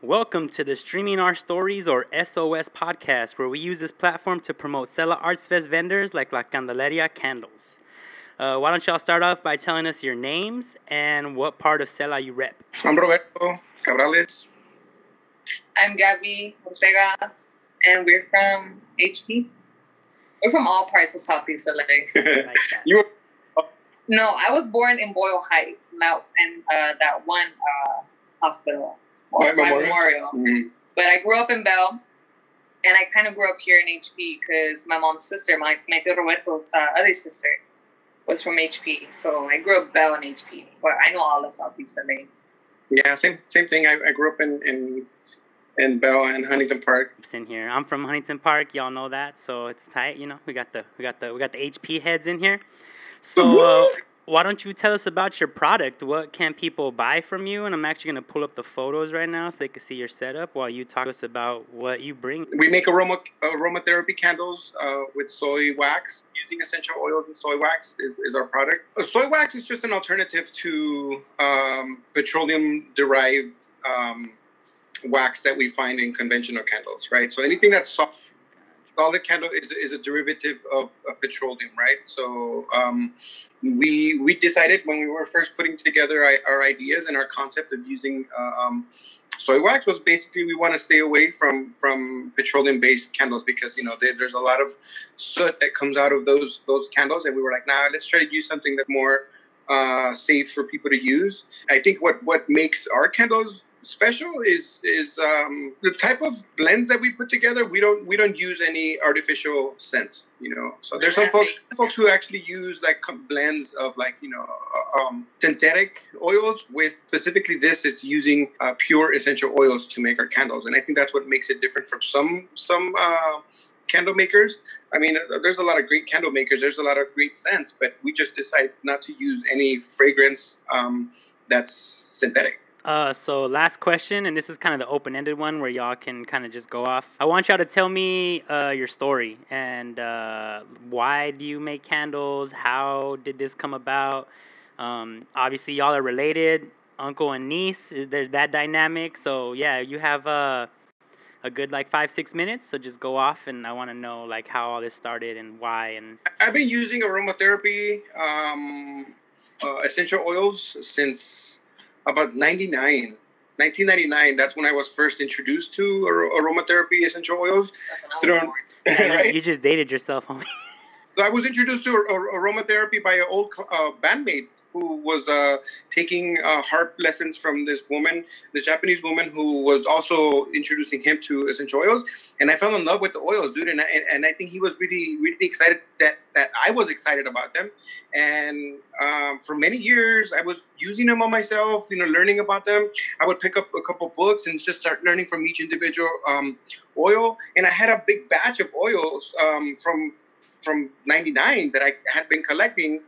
Welcome to the Streaming Our Stories or SOS podcast, where we use this platform to promote Cela Arts Fest vendors like La Candaleria Candles. Why don't y'all start off by telling us your names and what part of Cela you rep? I'm Roberto Cabrales. I'm Gabby Ortega, and we're from HP. We're from all parts of Southeast LA. Like that. You were No, I was born in Boyle Heights, that one hospital, White Memorial. Mm-hmm. But I grew up in Bell, and I kind of grew up here in HP because my mom's sister, my tío Roberto's other sister, was from HP. So I grew up Bell and HP, but I know all of Southeast LA. Yeah, same thing. I grew up in Bell and Huntington Park. In here, I'm from Huntington Park. Y'all know that, so it's tight. You know, we got the HP heads in here. So why don't you tell us about your product? What can people buy from you? And I'm actually going to pull up the photos right now so they can see your setup while you talk to us about what you bring. We make aromatherapy candles with soy wax. Using essential oils and soy wax is our product. Soy wax is just an alternative to petroleum-derived wax that we find in conventional candles, right? So anything that's solid candle is a derivative of petroleum, right? So we decided when we were first putting together our ideas and our concept of using soy wax was basically we want to stay away from petroleum-based candles because there's a lot of soot that comes out of those candles, and we were like, nah, let's try to use something that's more safe for people to use. I think what makes our candles special is the type of blends that we put together. We don't use any artificial scents, So there's some folks who actually use like blends of synthetic oils with specifically this is using pure essential oils to make our candles, and I think that's what makes it different from some candle makers. I mean, there's a lot of great candle makers. There's a lot of great scents, but we just decide not to use any fragrance that's synthetic. So last question, and this is kind of the open-ended one where y'all can kind of just go off. I want y'all to tell me your story and why do you make candles? How did this come about? Obviously, y'all are related, uncle and niece. There's that dynamic. So yeah, you have a good 5-6 minutes. So just go off, and I want to know how all this started and why. And I've been using aromatherapy essential oils since about 1999. That's when I was first introduced to aromatherapy essential oils. Right? You just dated yourself, homie. I was introduced to aromatherapy by an old bandmate who was taking harp lessons from this Japanese woman who was also introducing him to essential oils. And I fell in love with the oils, dude. And I think he was really, really excited that I was excited about them. And for many years, I was using them on myself, learning about them. I would pick up a couple books and just start learning from each individual oil. And I had a big batch of oils from 99 that I had been collecting.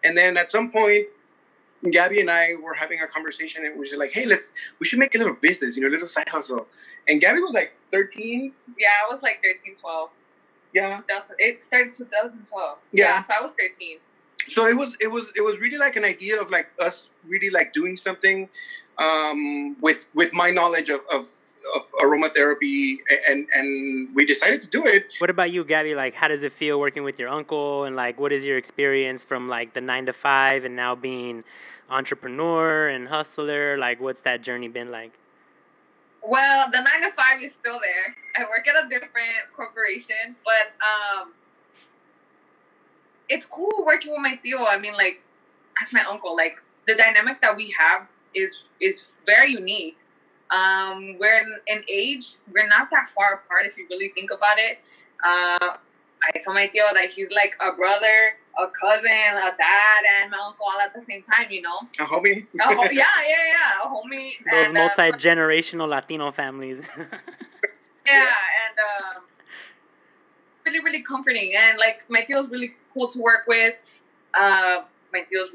And then at some point, Gabby and I were having a conversation, and we were just like, hey, we should make a little business, a little side hustle. And Gabby was like 13. Yeah, I was like 13, 12. Yeah. It started 2012. Yeah. So I was 13. So it was really like an idea of us really doing something with my knowledge of aromatherapy, and we decided to do it. What about you, Gabby? How does it feel working with your uncle, and what is your experience from the 9 to 5 and now being entrepreneur and hustler? What's that journey been like? Well, the 9 to 5 is still there. I work at a different corporation, but it's cool working with my tío. I mean, as my uncle, the dynamic that we have is very unique. We're in age, we're not that far apart if you really think about it. I told my tío that he's like a brother, a cousin, a dad, and my uncle all at the same time, A homie. Yeah, a homie. Those multi-generational Latino families. Yeah, and really, really comforting. And my tío's really cool to work with. My tío's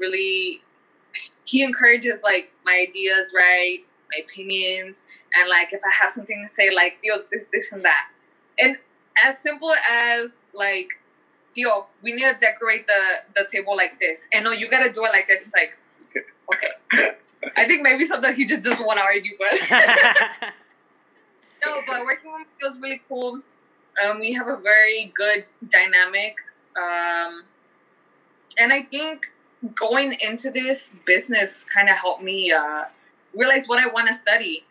he encourages my ideas, right? My opinions, and if I have something to say, tío, this and that. And as simple as tío, we need to decorate the table like this, and no, you gotta do it like this. It's okay. I think maybe sometimes he just doesn't want to argue, but No, but working with Mateo is really cool. We have a very good dynamic. And I think going into this business kind of helped me realize what I want to study.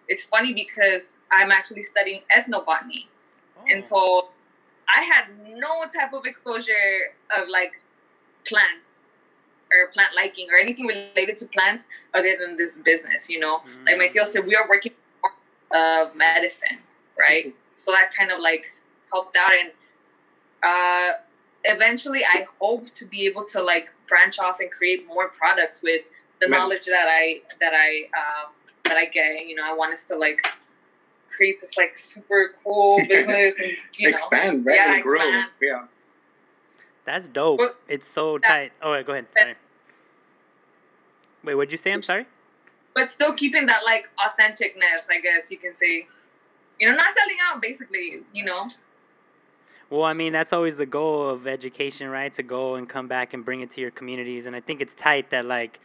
It's funny because I'm actually studying ethnobotany. And so I had no type of exposure of like plants or plant liking or anything related to plants other than this business, you know. Like my tío said, we are working of medicine, right? So that kind of like helped out, and eventually I hope to be able to like branch off and create more products with the knowledge that I get. You know, I want us to like create this like super cool business and expand, right? Yeah, and grow. Expand. Yeah. That's dope. But, it's so tight. Oh, wait, go ahead. Sorry. Wait, what'd you say? I'm sorry. But still keeping that like authenticness, I guess you can say. You know, not selling out, basically. You know. Well, I mean, that's always the goal of education, right? To go and come back and bring it to your communities. And I think it's tight that, like,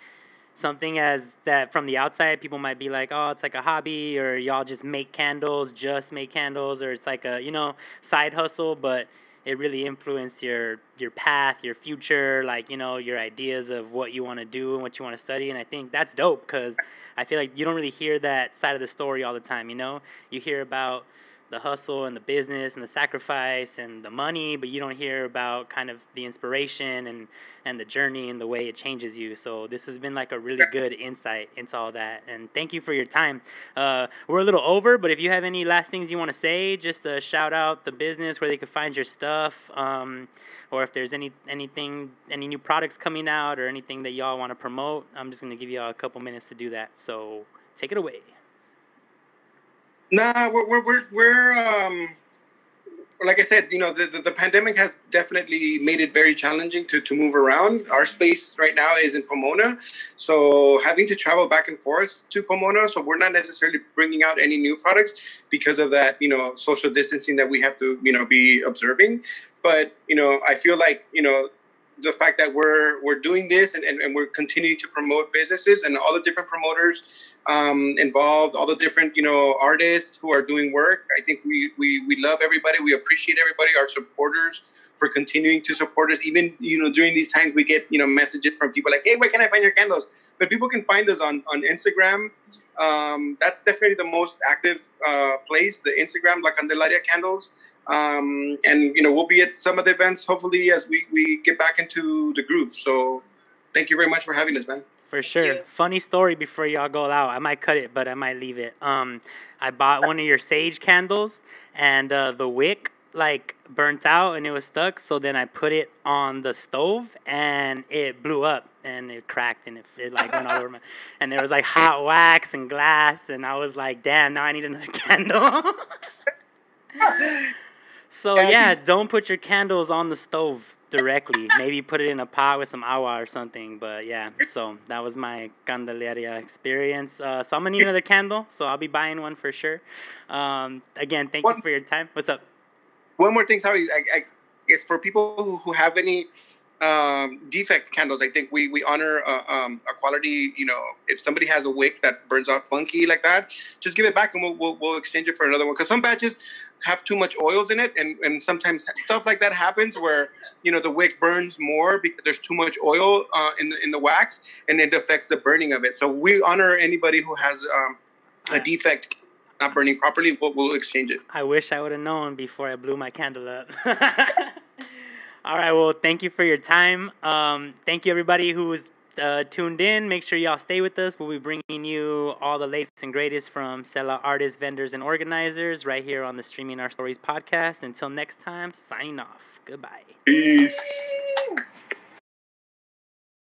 something as that from the outside, people might be like, oh, it's like a hobby, or y'all just make candles, or it's like a, you know, side hustle, but it really influenced your path, your future, like, you know, your ideas of what you want to do and what you want to study. And I think that's dope because I feel like you don't really hear that side of the story all the time, you know? You hear about the hustle and the business and the sacrifice and the money, but you don't hear about kind of the inspiration and the journey and the way it changes you. So this has been like a really good insight into all that. And thank you for your time. We're a little over, but if you have any last things you want to say, just shout out the business, where they could find your stuff, or if there's any new products coming out or anything that y'all want to promote, I'm just going to give y'all a couple minutes to do that. So take it away. Nah, we're like I said, you know, the pandemic has definitely made it very challenging to move around. Our space right now is in Pomona, so having to travel back and forth to Pomona, so we're not necessarily bringing out any new products because of that, you know, social distancing that we have to, you know, be observing. But, you know, I feel like, you know, the fact that we're doing this and we're continuing to promote businesses and all the different promoters involved, all the different, you know, artists who are doing work. I think we love everybody. We appreciate everybody, our supporters, for continuing to support us. Even, you know, during these times, we get, you know, messages from people like, hey, where can I find your candles? But people can find us on Instagram. That's definitely the most active place, the Instagram, La Candaleria Candles. And, you know, we'll be at some of the events, hopefully, as we get back into the groove. So thank you very much for having us, man. For sure. Funny story before y'all go out. I might cut it, but I might leave it. I bought one of your sage candles, and the wick like burnt out and it was stuck. So then I put it on the stove, and it blew up and it cracked and it like went all over my. And there was like hot wax and glass, and I was like, damn, now I need another candle. So yeah, don't put your candles on the stove directly. Maybe put it in a pot with some agua or something. But yeah, so that was my Candaleria experience. So I'm gonna need another candle, so I'll be buying one for sure. Again, thank you for your time. What's up? One more thing, sorry. I guess for people who have any defect candles, I think we honor a quality. You know, if somebody has a wick that burns out funky like that, just give it back and we'll exchange it for another one. Because some batches have too much oils in it, and sometimes stuff like that happens where, you know, the wick burns more because there's too much oil in the wax, and it affects the burning of it. So we honor anybody who has a defect not burning properly. We'll exchange it. I wish I would have known before I blew my candle up. All right, well, thank you for your time. Thank you, everybody who's tuned in. Make sure y'all stay with us. We'll be bringing you all the latest and greatest from Sela artists, vendors, and organizers right here on the Streaming Our Stories podcast. Until next time, signing off. Goodbye. Peace.